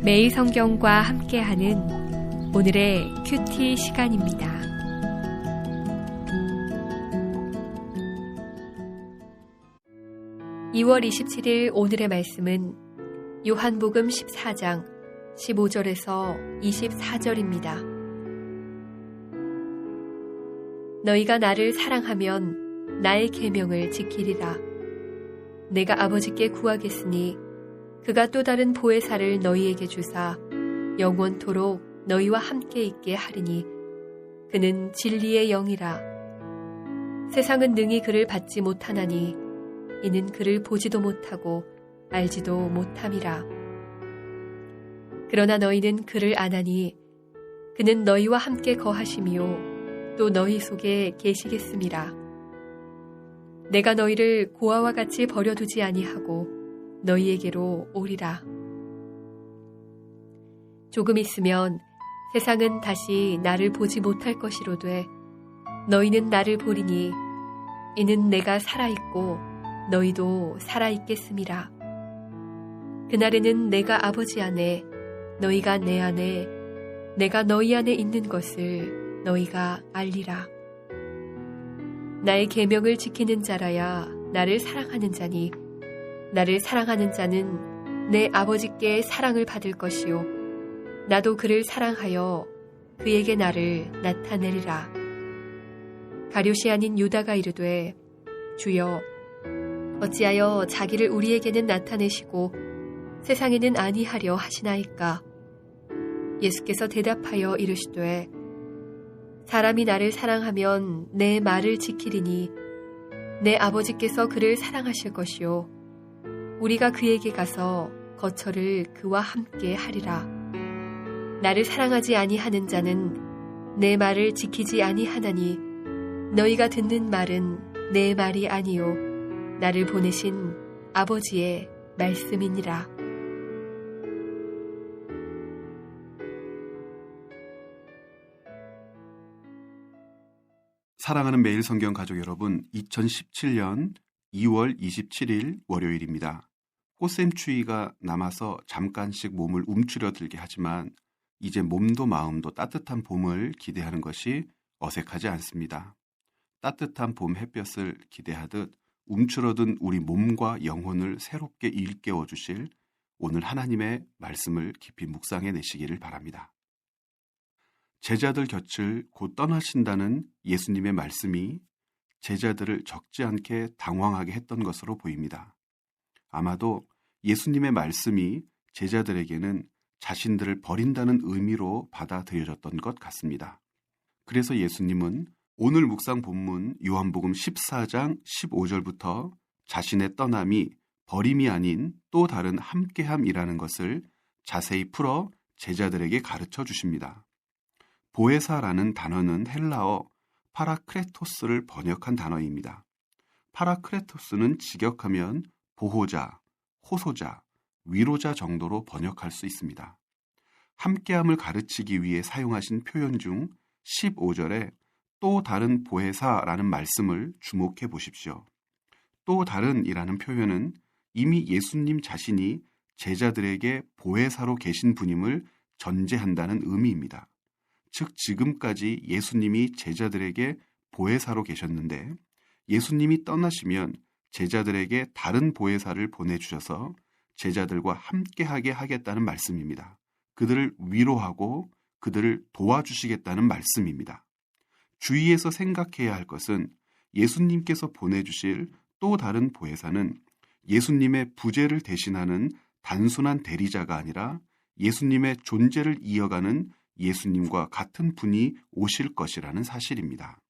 매일 성경과 함께하는 오늘의 큐티 시간입니다. (2월 27일) 오늘의 말씀은 요한복음 14장 15절에서 24절입니다. 너희가 나를 사랑하면 나의 계명을 지키리라. 내가 아버지께 구하겠으니 그가 또 다른 보혜사를 너희에게 주사 영원토록 너희와 함께 있게 하리니 그는 진리의 영이라. 세상은 능히 그를 받지 못하나니 이는 그를 보지도 못하고 알지도 못함이라. 그러나 너희는 그를 아나니 그는 너희와 함께 거하시며 또 너희 속에 계시겠음이라. 내가 너희를 고아와 같이 버려두지 아니하고 너희에게로 오리라. 조금 있으면 세상은 다시 나를 보지 못할 것이로되 너희는 나를 보리니 이는 내가 살아있고 너희도 살아있겠음이라. 그날에는 내가 아버지 안에 너희가 내 안에 내가 너희 안에 있는 것을 너희가 알리라. 나의 계명을 지키는 자라야 나를 사랑하는 자니 나를 사랑하는 자는 내 아버지께 사랑을 받을 것이요 나도 그를 사랑하여 그에게 나를 나타내리라. 가룟이 아닌 유다가 이르되 주여 어찌하여 자기를 우리에게는 나타내시고 세상에는 아니하려 하시나이까. 예수께서 대답하여 이르시되 사람이 나를 사랑하면 내 말을 지키리니 내 아버지께서 그를 사랑하실 것이요 우리가 그에게 가서 거처를 그와 함께 하리라. 나를 사랑하지 아니하는 자는 내 말을 지키지 아니하나니 너희가 듣는 말은 내 말이 아니요 나를 보내신 아버지의 말씀이니라. 사랑하는 매일 성경 가족 여러분, 2017년 2월 27일 월요일입니다. 꽃샘추위가 남아서 잠깐씩 몸을 움츠러들게 하지만 이제 몸도 마음도 따뜻한 봄을 기대하는 것이 어색하지 않습니다. 따뜻한 봄 햇볕을 기대하듯 움츠러든 우리 몸과 영혼을 새롭게 일깨워 주실 오늘 하나님의 말씀을 깊이 묵상해 내시기를 바랍니다. 제자들 곁을 곧 떠나신다는 예수님의 말씀이 제자들을 적지 않게 당황하게 했던 것으로 보입니다. 아마도 예수님의 말씀이 제자들에게는 자신들을 버린다는 의미로 받아들여졌던 것 같습니다. 그래서 예수님은 오늘 묵상 본문 요한복음 14장 15절부터 자신의 떠남이 버림이 아닌 또 다른 함께함이라는 것을 자세히 풀어 제자들에게 가르쳐 주십니다. 보혜사라는 단어는 헬라어 파라크레토스를 번역한 단어입니다. 파라크레토스는 직역하면 보호자, 호소자, 위로자 정도로 번역할 수 있습니다. 함께함을 가르치기 위해 사용하신 표현 중 15절에 또 다른 보혜사라는 말씀을 주목해 보십시오. 또 다른이라는 표현은 이미 예수님 자신이 제자들에게 보혜사로 계신 분임을 전제한다는 의미입니다. 즉 지금까지 예수님이 제자들에게 보혜사로 계셨는데 예수님이 떠나시면 제자들에게 다른 보혜사를 보내주셔서 제자들과 함께하게 하겠다는 말씀입니다. 그들을 위로하고 그들을 도와주시겠다는 말씀입니다. 주의해서 생각해야 할 것은 예수님께서 보내주실 또 다른 보혜사는 예수님의 부재를 대신하는 단순한 대리자가 아니라 예수님의 존재를 이어가는 예수님과 같은 분이 오실 것이라는 사실입니다.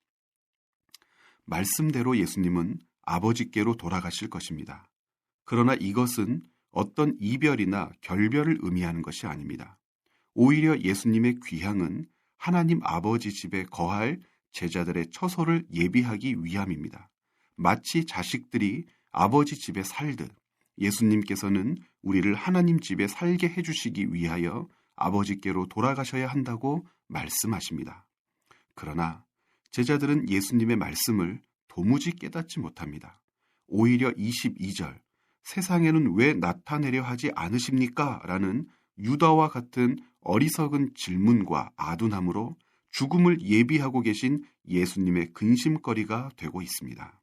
말씀대로 예수님은 아버지께로 돌아가실 것입니다. 그러나 이것은 어떤 이별이나 결별을 의미하는 것이 아닙니다. 오히려 예수님의 귀향은 하나님 아버지 집에 거할 제자들의 처소를 예비하기 위함입니다. 마치 자식들이 아버지 집에 살듯 예수님께서는 우리를 하나님 집에 살게 해주시기 위하여 아버지께로 돌아가셔야 한다고 말씀하십니다. 그러나 제자들은 예수님의 말씀을 도무지 깨닫지 못합니다. 오히려 22절, 세상에는 왜 나타내려 하지 않으십니까? 라는 유다와 같은 어리석은 질문과 아둔함으로 죽음을 예비하고 계신 예수님의 근심거리가 되고 있습니다.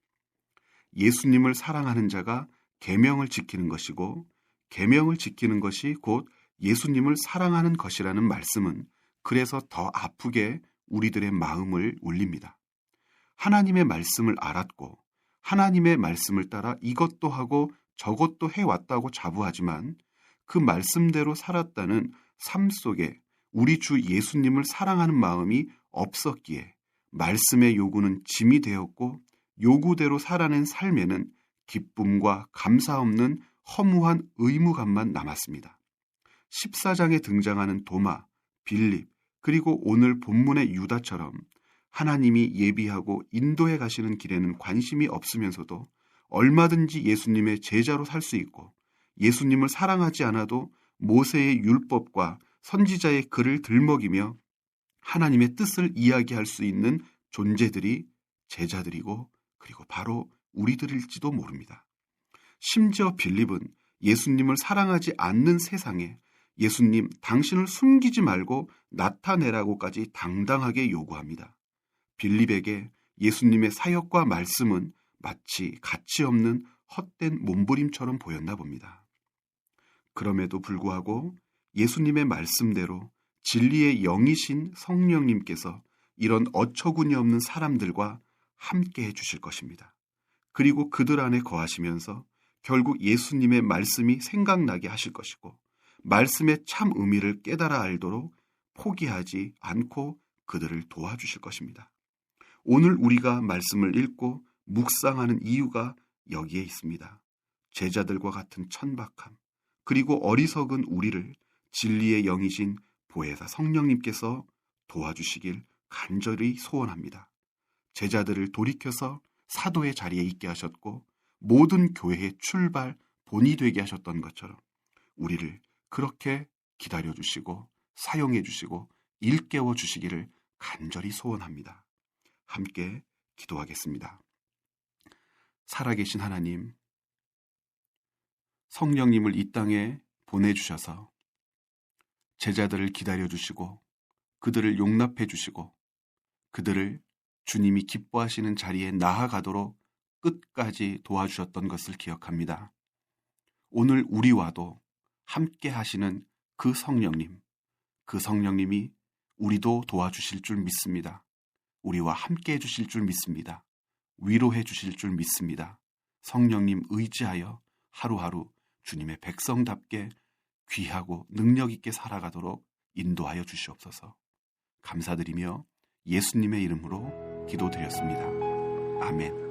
예수님을 사랑하는 자가 계명을 지키는 것이고 계명을 지키는 것이 곧 예수님을 사랑하는 것이라는 말씀은 그래서 더 아프게 우리들의 마음을 울립니다. 하나님의 말씀을 알았고 하나님의 말씀을 따라 이것도 하고 저것도 해왔다고 자부하지만 그 말씀대로 살았다는 삶 속에 우리 주 예수님을 사랑하는 마음이 없었기에 말씀의 요구는 짐이 되었고 요구대로 살아낸 삶에는 기쁨과 감사 없는 허무한 의무감만 남았습니다. 14장에 등장하는 도마, 빌립, 그리고 오늘 본문의 유다처럼 하나님이 예비하고 인도해 가시는 길에는 관심이 없으면서도 얼마든지 예수님의 제자로 살 수 있고 예수님을 사랑하지 않아도 모세의 율법과 선지자의 글을 들먹이며 하나님의 뜻을 이야기할 수 있는 존재들이 제자들이고 그리고 바로 우리들일지도 모릅니다. 심지어 빌립은 예수님을 사랑하지 않는 세상에 예수님 당신을 숨기지 말고 나타내라고까지 당당하게 요구합니다. 빌립에게 예수님의 사역과 말씀은 마치 가치 없는 헛된 몸부림처럼 보였나 봅니다. 그럼에도 불구하고 예수님의 말씀대로 진리의 영이신 성령님께서 이런 어처구니 없는 사람들과 함께 해주실 것입니다. 그리고 그들 안에 거하시면서 결국 예수님의 말씀이 생각나게 하실 것이고 말씀의 참 의미를 깨달아 알도록 포기하지 않고 그들을 도와주실 것입니다. 오늘 우리가 말씀을 읽고 묵상하는 이유가 여기에 있습니다. 제자들과 같은 천박함, 그리고 어리석은 우리를 진리의 영이신 보혜사 성령님께서 도와주시길 간절히 소원합니다. 제자들을 돌이켜서 사도의 자리에 있게 하셨고 모든 교회의 출발, 본이 되게 하셨던 것처럼 우리를 그렇게 기다려주시고 사용해주시고 일깨워 주시기를 간절히 소원합니다. 함께 기도하겠습니다. 살아계신 하나님, 성령님을 이 땅에 보내주셔서 제자들을 기다려주시고 그들을 용납해주시고 그들을 주님이 기뻐하시는 자리에 나아가도록 끝까지 도와주셨던 것을 기억합니다. 오늘 우리와도 함께 하시는 그 성령님이 우리도 도와주실 줄 믿습니다. 우리와 함께 해주실 줄 믿습니다. 위로해 주실 줄 믿습니다. 성령님 의지하여 하루하루 주님의 백성답게 귀하고 능력 있게 살아가도록 인도하여 주시옵소서. 감사드리며 예수님의 이름으로 기도드렸습니다. 아멘.